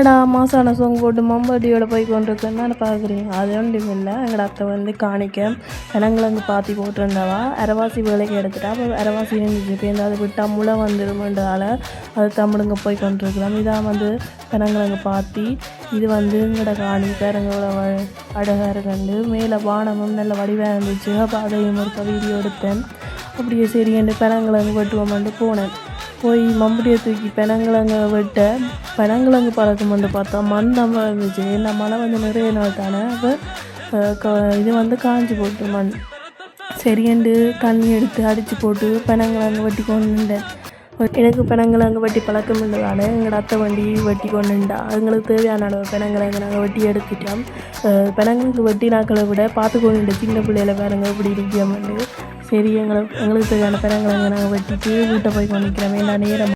என்னடா மாசான சாங் போட்டு மம்பட்டியோட போய் கொண்டிருக்கேன்னு பார்க்குறீங்க. அது ஒன்றும் இல்லை. எங்களோட அத்தை வந்து காணிக்க பெனங்கிழங்கு பாத்தி போட்டிருந்தவா அரைவாசி வேலைக்கு எடுத்துட்டா. அப்போ அரைவாசி இருந்துச்சு. இப்போ எந்த அது விட்டால் முளை வந்துடுமென்றதால அது தமிழுங்க போய் கொண்டிருக்கலாம். இதான் வந்து பெனங்கிழங்கு பாத்தி. இது வந்து எங்களோட காணி பேரங்களோட அழகாக இருக்கண்டு. மேலே வானமும் நல்ல வடிவாக இருந்துச்சு. அப்போ அதையும் ஒரு வீடியோ எடுத்தேன். அப்படியே சரி என்று பெனங்கிழங்கு வெட்டுவோம்ட்டு போனேன். போய் மம்பட்டியை தூக்கி பெனங்கிழங்கு வெட்ட பெனங்கிழங்கு பறக்குமென்று பார்த்தா மண் தான் இருந்துச்சு. ஏன்னா மழை வந்து நிறைய நாள் தானே. அப்போ இது வந்து காஞ்சி போட்டு மண் சரியண்டு தண்ணி எடுத்து அடித்து போட்டு பெனங்கிழங்கு வெட்டி கொண்டுட்டேன். எனக்கு பெனங்கிழங்கு வெட்டி பழக்கம் இல்லைதானே. எங்களோட அத்தை வண்டி வெட்டி கொண்டுண்டா. எங்களுக்கு தேவையான அளவு பெனங்கிழங்கு நாங்கள் வெட்டி எடுத்துட்டோம். பெனங்கிழங்கு வெட்டி நாக்களை விட பார்த்து கொண்டு சின்ன பிள்ளையில பாருங்க இப்படி இருக்கியோம்ண்டு. சரி எங்களுக்கு தேவையான பெனங்கிழங்கு நாங்கள் வெட்டிட்டு வீட்டை போய் கொண்டிருக்கிறோம். ஏன்னா நேரம்